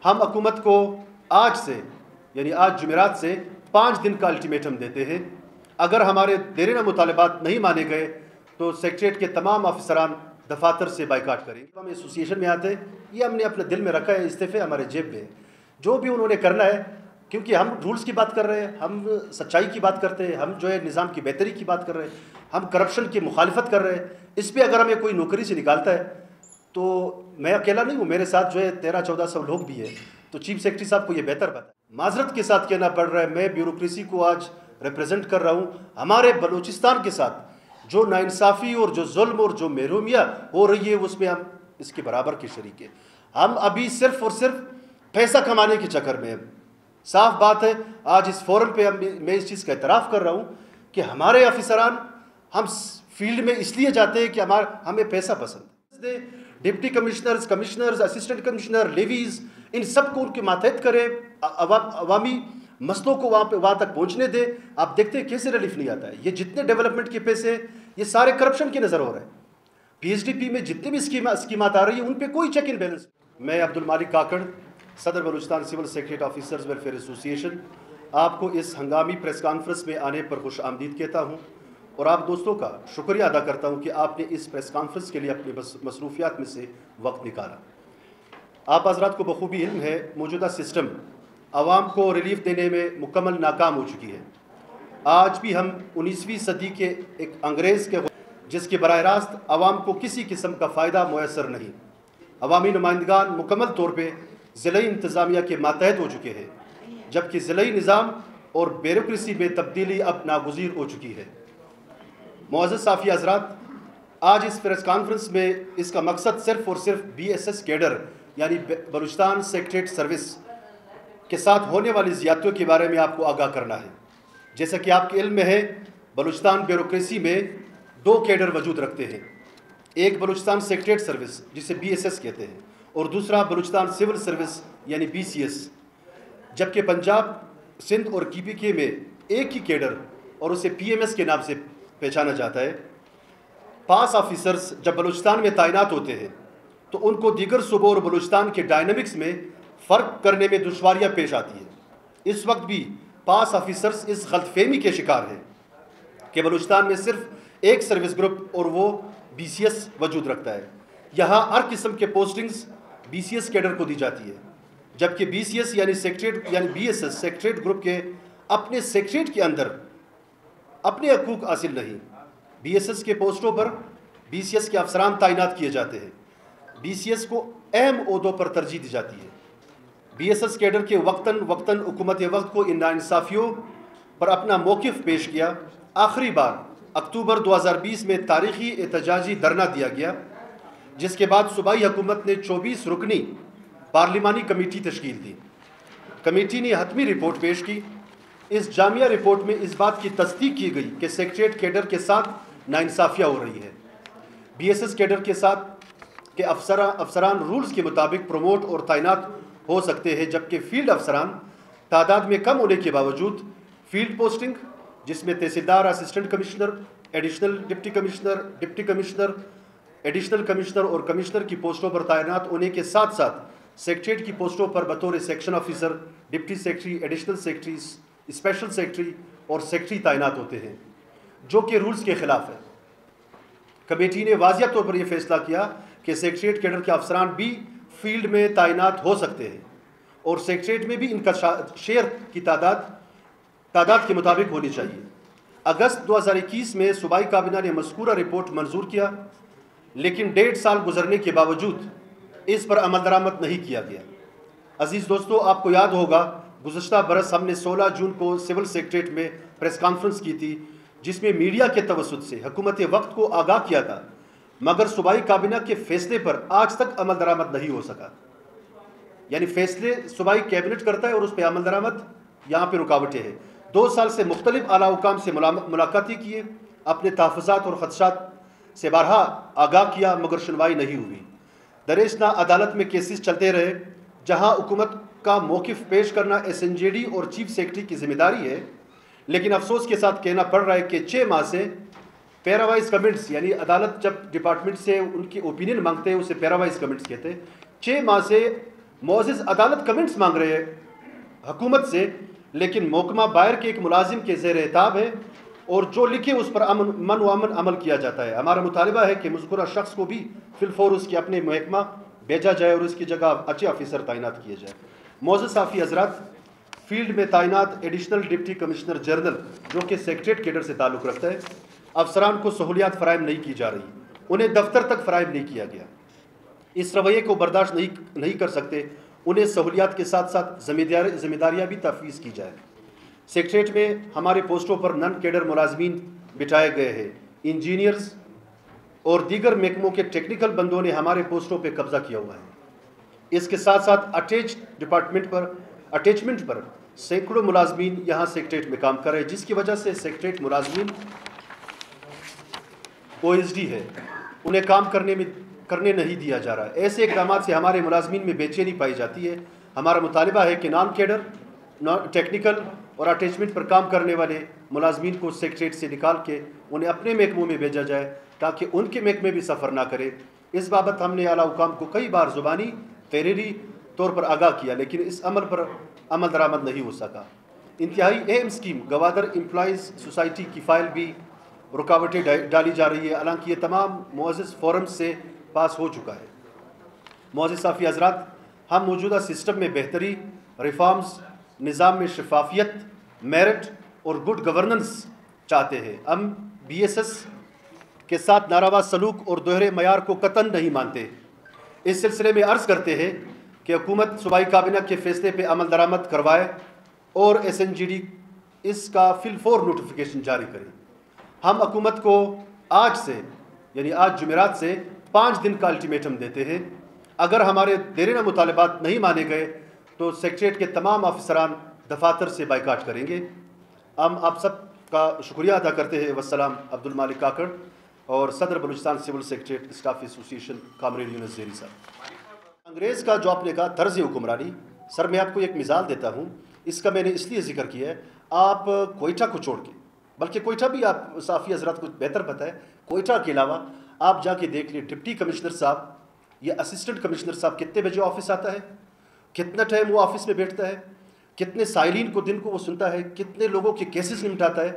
ہم حکومت کو آج سے یعنی آج جمعرات سے 5 دن کا الٹیمیٹم دیتے ہیں. اگر ہمارے دیرینہ مطالبات نہیں مانے گئے تو سیکریٹریٹ کے تمام افسران دفاتر سے بائیکاٹ کریں. ہم ایسوسیشن میں آتے ہیں, یہ ہم نے اپنے دل میں رکھا ہے, استعفے ہمارے جیب میں ہے. جو بھی انہوں نے کرنا ہے, کیونکہ ہم رولز کی بات کر رہے ہیں, ہم سچائی کی بات کرتے ہیں, ہم جو ہے نظام کی بہتری کی بات کر رہے ہیں, ہم کرپشن کی مخالفت کر رہے ہیں. اس پہ اگر ہمیں کوئی نوکری سے نکالتا ہے تو میں اکیلا نہیں ہوں, میرے ساتھ جو ہے 13-1400 لوگ بھی ہیں. تو چیف سیکرٹری صاحب کو یہ بہتر پتہ ہے. معذرت کے ساتھ کہنا پڑ رہا ہے, میں بیوروکریسی کو آج ریپرزینٹ کر رہا ہوں. ہمارے بلوچستان کے ساتھ جو ناانصافی اور جو ظلم اور جو محرومیہ ہو رہی ہے, اس میں ہم اس کے برابر کے شریک ہیں. ہم ابھی صرف اور صرف پیسہ کمانے کے چکر میں ہیں. صاف بات ہے, آج اس فورم پہ میں اس چیز کا اعتراف کر رہا ہوں کہ ہمارے افسران ہم فیلڈ میں اس لیے جاتے ہیں کہ ہمیں پیسہ پسند ہے. Deputy commissioners, commissioners, assistant commissioner, levies, ان سب کو ان کے ماتحت کریں, عوامی مسئلوں کو وہاں تک پہنچنے دیں. آپ دیکھتے ہیں کیسے ریلیف نہیں آتا ہے. یہ جتنے ڈیولپمنٹ کے پیسے ہیں یہ سارے کرپشن کے نظر ہو رہے ہیں. پی ایچ ڈی پی میں جتنی بھی اسکیمات آ رہی ہیں ان پہ کوئی چیک ان بیلنس. میں عبدالمالک کاکڑ, صدر Balochistan civil secretariat officers welfare association, آپ کو اس ہنگامی پریس کانفرنس میں آنے پر خوش آمدید کہتا ہوں اور آپ دوستوں کا شکریہ ادا کرتا ہوں کہ آپ نے اس پریس کانفرنس کے لیے اپنی مصروفیات میں سے وقت نکالا. آپ حضرات کو بخوبی علم ہے, موجودہ سسٹم عوام کو ریلیف دینے میں مکمل ناکام ہو چکی ہے. آج بھی ہم 19ویں صدی کے ایک انگریز کے جس کے براہ راست عوام کو کسی قسم کا فائدہ میسر نہیں. عوامی نمائندگان مکمل طور پہ ضلعی انتظامیہ کے ماتحت ہو چکے ہیں, جبکہ ضلعی نظام اور بیوروکریسی میں تبدیلی اب ناگزیر ہو چکی ہے. معزز صحافی حضرات, آج اس پریس کانفرنس میں اس کا مقصد صرف اور صرف بی ایس ایس کیڈر یعنی بلوچستان سیکریٹریٹ سروس کے ساتھ ہونے والی زیادتیوں کے بارے میں آپ کو آگاہ کرنا ہے. جیسا کہ آپ کے علم میں ہے, بلوچستان بیوروکریسی میں 2 کیڈر وجود رکھتے ہیں. ایک بلوچستان سیکریٹریٹ سروس جسے بی ایس ایس کہتے ہیں, اور دوسرا بلوچستان سول سروس یعنی بی سی ایس. جبکہ پنجاب, سندھ اور کی پی کے میں ایک ہی کیڈر اور اسے پی ایم ایس کے نام سے پہچانا جاتا ہے. پاس آفیسرز جب بلوچستان میں تعینات ہوتے ہیں تو ان کو دیگر صوبوں اور بلوچستان کے ڈائنامکس میں فرق کرنے میں دشواریاں پیش آتی ہیں. اس وقت بھی پاس آفیسرز اس غلط فہمی کے شکار ہیں کہ بلوچستان میں صرف ایک سروس گروپ اور وہ بی سی ایس وجود رکھتا ہے. یہاں ہر قسم کے postings B C S cadre کو دی جاتی ہے, جبکہ بی سی ایس یعنی سیکریٹریٹ یعنی B S S secretariat group کے اپنے سیکریٹریٹ کے اندر اپنے حقوق حاصل نہیں. بی ایس ایس کے پوسٹوں پر بی سی ایس کے افسران تعینات کیے جاتے ہیں. بی سی ایس کو اہم عہدوں پر ترجیح دی جاتی ہے. بی ایس ایس کیڈر کے وقتاً حکومت وقت کو ان ناانصافیوں پر اپنا موقف پیش کیا. آخری بار اکتوبر 2020 میں تاریخی احتجاجی دھرنا دیا گیا, جس کے بعد صوبائی حکومت نے 24 رکنی پارلیمانی کمیٹی تشکیل دی. کمیٹی نے حتمی رپورٹ پیش کی. اس جامعہ رپورٹ میں اس بات کی تصدیق کی گئی کہ سیکریٹریٹ کیڈر کے ساتھ ناانصافیاں ہو رہی ہے. بی ایس ایس کیڈر کے ساتھ کے افسران رولز کے مطابق پروموٹ اور تعینات ہو سکتے ہیں, جبکہ فیلڈ افسران تعداد میں کم ہونے کے باوجود فیلڈ پوسٹنگ جس میں تحصیلدار, assistant commissioner, additional deputy commissioner, additional commissioner اور کمشنر کی پوسٹوں پر تعینات ہونے کے ساتھ ساتھ سیکریٹریٹ کی پوسٹوں پر بطور section officer, deputy secretary, additional secretary, special secretary اور سیکرٹری تعینات ہوتے ہیں, جو کہ رولز کے خلاف ہے. کمیٹی نے واضح طور پر یہ فیصلہ کیا کہ سیکریٹریٹ کیڈر کے افسران بھی فیلڈ میں تعینات ہو سکتے ہیں اور سیکریٹریٹ میں بھی ان کا شیئر کی تعداد کے مطابق ہونی چاہیے. اگست 2021 میں صوبائی کابینہ نے مذکورہ رپورٹ منظور کیا, لیکن 1.5 سال گزرنے کے باوجود اس پر عمل درآمد نہیں کیا گیا. عزیز دوستو, آپ کو یاد ہوگا گزشتہ برس ہم نے 16 جون کو سول سیکریٹریٹ میں پریس کانفرنس کی تھی, جس میں میڈیا کے توسط سے حکومت وقت کو آگاہ کیا تھا, مگر صوبائی کابینہ کے فیصلے پر آج تک عمل درآمد نہیں ہو سکا. یعنی فیصلے صوبائی کیبنٹ کرتا ہے اور اس پہ عمل درآمد یہاں پہ رکاوٹیں ہیں. 2 سال سے مختلف اعلیٰ حکام سے ملاقاتیں کیے, اپنے تحفظات اور خدشات سے بارہا آگاہ کیا, مگر سنوائی نہیں ہوئی. درسنا عدالت میں کیسز چلتے رہے, جہاں حکومت کا موقف پیش کرنا ایس این جے ڈی اور چیف سیکرٹری کی ذمہ داری ہے, لیکن افسوس کے ساتھ کہنا پڑ رہا ہے کہ 6 ماہ سے پیراوائز کمنٹس, یعنی عدالت جب ڈپارٹمنٹ سے ان کی اوپینین مانگتے ہیں اسے پیراوائز کمنٹس کہتے ہیں, 6 ماہ سے معزز عدالت کمنٹس مانگ رہے ہیں حکومت سے، لیکن محکمہ باہر کے ایک ملازم کے زیر اعتاب ہے اور جو لکھے اس پر من و امن عمل کیا جاتا ہے۔ ہمارا مطالبہ ہے کہ مذکورہ شخص کو بھی فی الفور اس کے اپنے محکمہ بھیجا جائے اور اس کی جگہ اچھے آفیسر تعینات کیے جائے۔ معزز صحافی حضرات، فیلڈ میں تعینات ایڈیشنل ڈپٹی کمشنر جنرل جو کہ سیکریٹریٹ کیڈر سے تعلق رکھتا ہے، افسران کو سہولیات فراہم نہیں کی جا رہی، انہیں دفتر تک فراہم نہیں کیا گیا۔ اس رویے کو برداشت نہیں کر سکتے، انہیں سہولیات کے ساتھ ساتھ ذمہ داریاں بھی تفویض کی جائے۔ سیکریٹریٹ میں ہمارے پوسٹوں پر نن کیڈر ملازمین بٹھائے گئے ہیں، انجینئرز اور دیگر محکموں کے ٹیکنیکل بندوں نے ہمارے پوسٹوں پہ قبضہ کیا ہوا ہے۔ اس کے ساتھ ساتھ اٹیچمنٹ پر سینکڑوں ملازمین یہاں سیکریٹریٹ میں کام کر رہے ہیں، جس کی وجہ سے سیکریٹریٹ ملازمین OSD ہے، انہیں کام کرنے نہیں دیا جا رہا ہے۔ ایسے اقدامات سے ہمارے ملازمین میں بے چینی پائی جاتی ہے۔ ہمارا مطالبہ ہے کہ نان کیڈر، ٹیکنیکل اور اٹیچمنٹ پر کام کرنے والے ملازمین کو سیکریٹریٹ سے نکال کے انہیں اپنے محکموں میں بھیجا جائے تاکہ ان کے محکمے بھی سفر نہ کرے۔ اس بابت ہم نے اعلیٰ حکام کو کئی بار زبانی تحریری طور پر آگاہ کیا، لیکن اس عمل پر عمل درآمد نہیں ہو سکا۔ انتہائی اہم اسکیم گوادر امپلائیز سوسائٹی کی فائل بھی رکاوٹیں ڈالی جا رہی ہے، حالانکہ یہ تمام معزز فورمز سے پاس ہو چکا ہے۔ معزز صحافی حضرات، ہم موجودہ سسٹم میں بہتری، ریفارمز، نظام میں شفافیت، میرٹ اور گڈ گورننس چاہتے ہیں۔ ہم BSS کے ساتھ ناروا سلوک اور دوہرے معیار کو قطعاً نہیں مانتے۔ اس سلسلے میں عرض کرتے ہیں کہ حکومت صوبائی کابینہ کے فیصلے پہ عمل درآمد کروائے اور SNGD اس کا فی الفور نوٹیفیکیشن جاری کرے۔ ہم حکومت کو آج سے یعنی آج جمعرات سے 5 دن کا الٹیمیٹم دیتے ہیں۔ اگر ہمارے دیرینہ مطالبات نہیں مانے گئے تو سیکریٹریٹ کے تمام افسران دفاتر سے بائیکاٹ کریں گے۔ ہم آپ سب کا شکریہ ادا کرتے ہیں۔ والسلام، عبد المالک کاکڑ اور صدر بلوچستان سول سیکریٹریٹ اسٹاف ایسوسی ایشن کامریڈ یونس زیری صاحب۔ انگریز کا جو آپ نے کہا طرز حکمرانی، سر میں آپ کو ایک مثال دیتا ہوں، اس کا میں نے اس لیے ذکر کیا ہے، آپ کوئٹہ کو چھوڑ کے، بلکہ کوئٹہ بھی آپ صحافی حضرات کو بہتر پتہ ہے، کوئٹہ کے علاوہ آپ جا کے دیکھ لیں ڈپٹی کمشنر صاحب یا اسسٹنٹ کمشنر صاحب کتنے بجے آفس آتا ہے، کتنا ٹائم وہ آفس میں بیٹھتا ہے، کتنے سائلین کو دن کو وہ سنتا ہے، کتنے لوگوں کے کیسز نمٹاتا ہے۔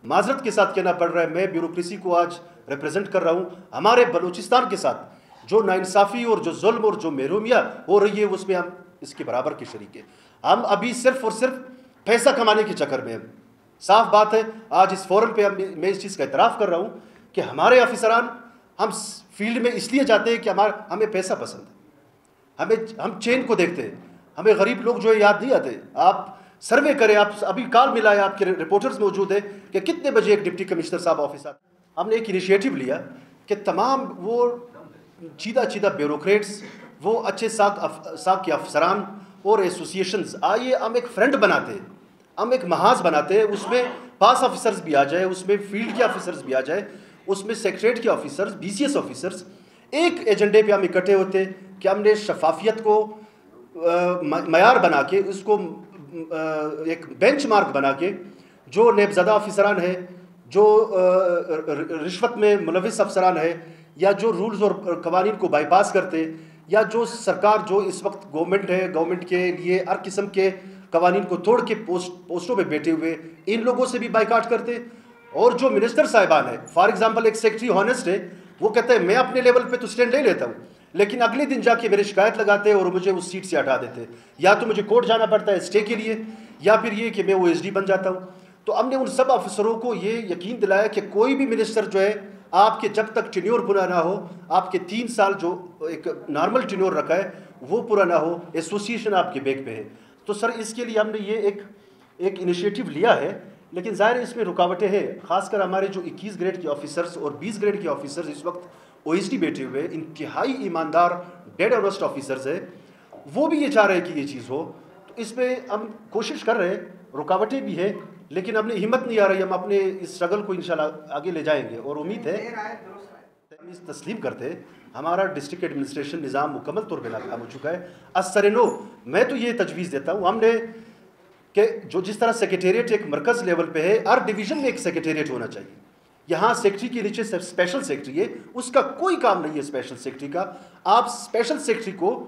معذرت کے ساتھ کہنا پڑ رہا ہے، میں بیوروکریسی کو آج ریپرزینٹ کر رہا ہوں، ہمارے بلوچستان کے ساتھ جو ناانصافی اور جو ظلم اور جو محرومیہ ہو رہی ہے اس میں ہم اس کے برابر کے شریک ہیں۔ ہم ابھی صرف اور صرف پیسہ کمانے کے چکر میں ہیں۔ صاف بات ہے، آج اس فورم پہ میں اس چیز کا اعتراف کر رہا ہوں کہ ہمارے افسران ہم فیلڈ میں اس لیے جاتے ہیں کہ ہمیں پیسہ پسند ہے، ہم چین کو دیکھتے ہیں، ہمیں غریب لوگ جو ہے یاد نہیں آتے۔ آپ سروے کریں، آپ ابھی کال ملا ہے، آپ کے رپورٹرز موجود ہیں کہ کتنے بجے ایک ڈپٹی کمشنر صاحب آفس آتے ہیں۔ ہم نے ایک انیشیٹو لیا کہ تمام وہ چیدہ بیوروکریٹس، وہ اچھے ساکھ کے افسران اور ایسوسیشنز، آئیے ہم ایک فرنٹ بناتے ہیں، ہم ایک محاذ بناتے ہیں، اس میں پاس آفیسرز بھی آ جائے، اس میں فیلڈ کے آفیسرز بھی آ جائے، اس میں سیکریٹریٹ کے آفیسرز، BCS آفیسرز، ایک ایجنڈے پہ ہم اکٹھے ہوتے کہ ہم نے شفافیت کو معیار بنا کے، اس کو ایک بینچ مارک بنا کے، جو نیب زدہ افسران ہیں، جو رشوت میں ملوث افسران ہیں، یا جو رولز اور قوانین کو بائی پاس کرتے، یا جو سرکار جو اس وقت گورنمنٹ ہے، گورنمنٹ کے لیے ہر قسم کے قوانین کو توڑ کے پوسٹوں پہ بیٹھے ہوئے ان لوگوں سے بھی بائیکاٹ کرتے، اور جو منسٹر صاحبان ہیں، فار ایگزامپل ایک سیکرٹری ہانسٹ ہے، وہ کہتے ہیں میں اپنے لیول پہ تو سٹینڈ لے لیتا ہوں، لیکن اگلے دن جا کے میرے شکایت لگاتے اور مجھے اس سیٹ سے ہٹا دیتے، یا تو مجھے کورٹ جانا پڑتا ہے اسٹے کے لیے، یا پھر یہ کہ میں OSD بن جاتا ہوں۔ تو ہم نے ان سب افسروں کو یہ یقین دلایا کہ کوئی بھی منسٹر جو ہے، آپ کے جب تک ٹینیور پورا نہ ہو، آپ کے 3 سال جو ایک نارمل ٹینیور رکھا ہے وہ پورا نہ ہو، ایسوسیشن آپ کے بیک پہ ہے۔ تو سر اس کے لیے ہم نے یہ ایک انیشیٹو لیا ہے، لیکن ظاہر اس میں رکاوٹیں ہیں، خاص کر ہمارے جو 21 گریڈ کے آفیسرز اور 20 گریڈ کے آفیسرز اس وقت OSD بیٹھے ہوئے انتہائی ایماندار ڈیڈ آنسٹ آفیسرز ہیں، وہ بھی یہ چاہ رہے ہیں کہ یہ چیز ہو۔ تو اس پہ ہم کوشش کر رہے ہیں، رکاوٹیں بھی ہیں، لیکن ہم نے ہمت نہیں آ رہی، ہم اپنے اس اسٹرگل کو انشاءاللہ آگے لے جائیں گے، اور امید ہے ہم اس تسلیم کرتے ہمارا ڈسٹرکٹ ایڈمنسٹریشن نظام مکمل طور پہ ناکام ہو چکا ہے۔ اثر نو میں تو یہ تجویز دیتا ہوں، ہم نے کہ جو جس طرح سیکریٹریٹ ایک مرکز لیول پہ ہے، ہر ڈویژن میں ایک سیکریٹریٹ ہونا چاہیے۔ یہاں سیکٹری کے نیچے اسپیشل سیکٹری ہے، اس کا کوئی کام نہیں ہے اسپیشل سیکٹری کا۔ آپ اسپیشل سیکٹری کو